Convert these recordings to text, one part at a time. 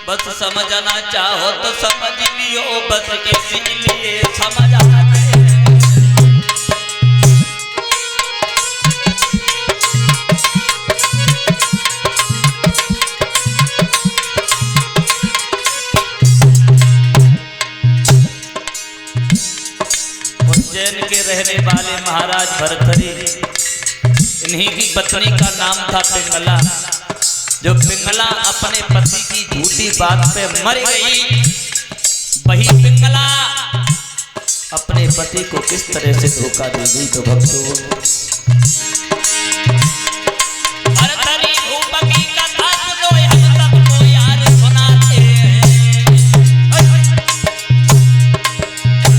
बस समझना चाहो तो समझ लियो, बस इसीलिए समझ आते हैं। उज्जैन के रहने वाले महाराज भर्तृहरि, इन्हीं की पत्नी का नाम था पिंगला। जो पिंगला अपने पति की झूठी बात पे मर गई, वही पिंगला अपने पति को किस तरह से धोखा दे गई। तो भक्तों,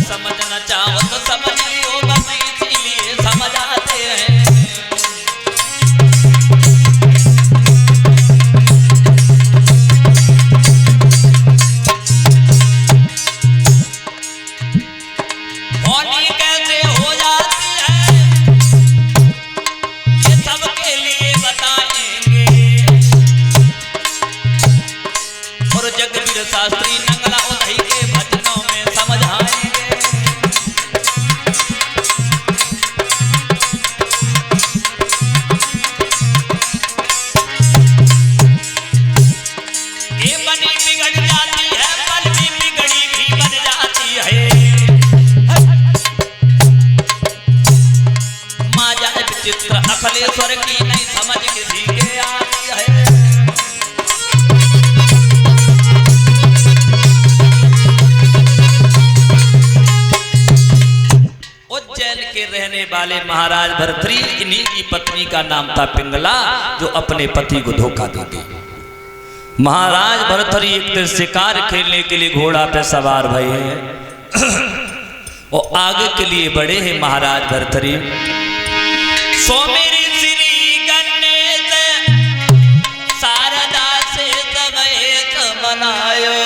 समझना चाहो तो समझ लियो, बस इसीलिए समझ आते हैं। शास्त्री नंगला उन्हीं के भजनों में समझ आएंगे। ये बनी बिगड़ जाती है, बल भी बिगड़ी भी बन जाती है। माँ जाने विचित्र अखिलेश्वर की नहीं समझ किसी के आती है। के रहने वाले महाराज भर्तृहरि, इन्हीं की पत्नी का नाम था पिंगला, जो अपने पति को धोखा दे गई। महाराज भर्तृहरि एक दिन शिकार खेलने के लिए घोड़ा पे सवार भए हैं और आगे के लिए बढ़े हैं। महाराज भर्तृहरि सोमेरी श्री गणेश शारदा से समेत मनायो।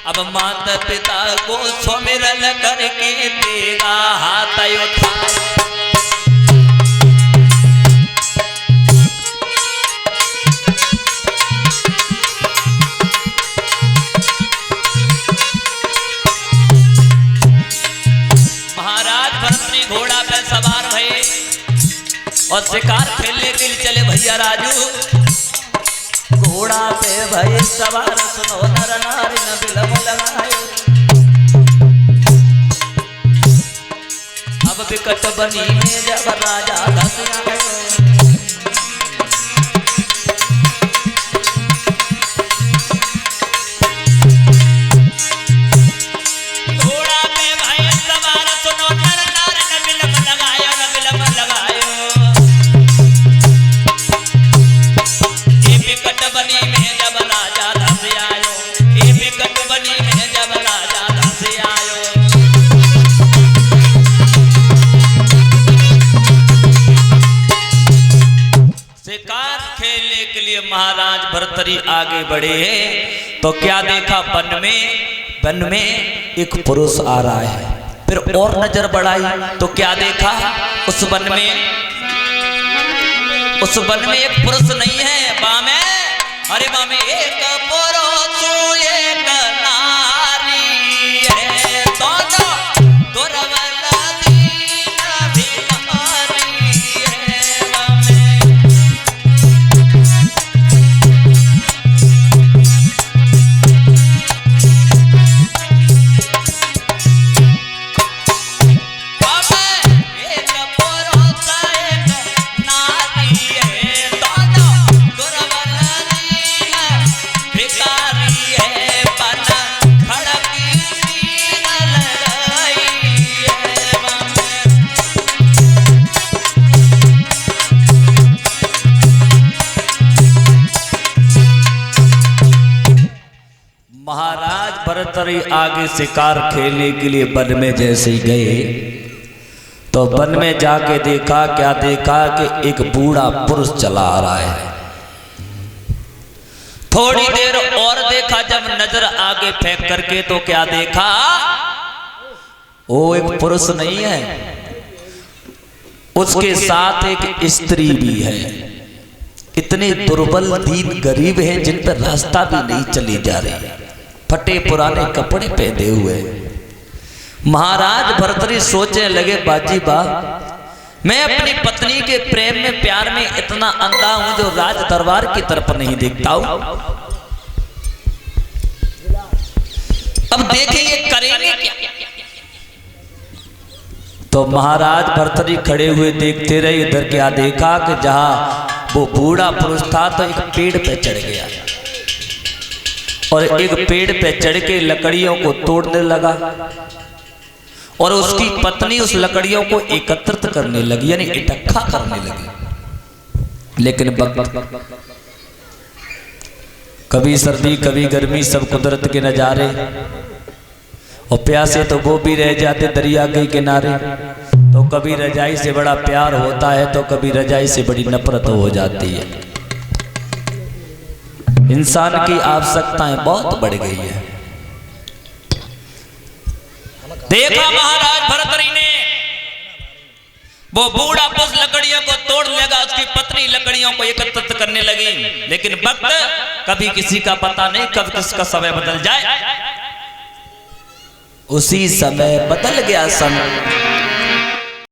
अब माता पिता को सुमिरन करके देगा हाथ उठाए। महाराज भर्तृहरि घोड़ा पे सवार भये और शिकार खेलने के लिए चले। भैया राजू घोड़ा पे भय सवार, सुनो नर नारी न बिलम लगाए। अब विकट बनी में जब राजा धस आए। घोड़ा पे भय सवार, सुनो नर नारी न बिलम लगायो, न बिलम लगायो। विकट बनी में जब राजा धस आयो, ये विकट बनी में जब राजा धस आयो। शिकार खेलने के लिए महाराज भर्तृहरि आगे बढ़े हैं तो क्या देखा, वन में एक पुरुष आ रहा है। फिर और नजर बढ़ाई तो क्या देखा, उस वन में एक पुरुष नहीं है, बामे अरे बामे एक पुरुष एक नारी है। दोनों दुर्बल दीन बिहारी है। बामे एक पुरुष एक नारी है। दोनों दुर्बल महाराज भर्तृहरि आगे शिकार खेलने के लिए वन में जैसे ही गए तो वन में जाके देखा, क्या देखा कि एक बूढ़ा पुरुष चला आ रहा है। थोड़ी देर और देखा, जब नजर आगे फेंक करके तो क्या देखा, वो एक पुरुष नहीं है, उसके साथ एक स्त्री भी है। इतने दुर्बल दीन गरीब हैं जिन पर रास्ता भी नहीं चली जा रही, फटे पुराने कपड़े पहने हुए। महाराज भर्तृहरि सोचने लगे, बाजी बा, मैं अपनी पत्नी के प्रेम में प्यार में इतना अंधा हूं जो राज दरबार की तरफ नहीं देखता हूं। अब देखें ये करेंगे क्या। तो महाराज भर्तृहरि खड़े हुए देखते रहे। इधर क्या देखा कि जहां वो बूढ़ा पुरुष था तो एक पेड़ पे चढ़ गया और एक पेड़ पे चढ़ के लकड़ियों को तोड़ने लगा और उसकी पत्नी उस लकड़ियों को एकत्रित करने लगी, यानी इकट्ठा करने लगी। लेकिन कभी सर्दी कभी गर्मी, सब कुदरत के नजारे, और प्यासे तो वो भी रह जाते दरिया के किनारे। तो कभी रजाई से बड़ा प्यार होता है तो कभी रजाई से बड़ी नफरत हो जाती है। इंसान की आवश्यकताएं बहुत बढ़ गई है। देखा महाराज भर्तृहरि ने वो बूढ़ा पुरुष लकड़ियों को तोड़ लगा, उसकी पत्नी लकड़ियों को एकत्रित करने लगी। लेकिन वक्त कभी किसी का पता नहीं कब किसका समय बदल जाए। उसी समय बदल गया समय।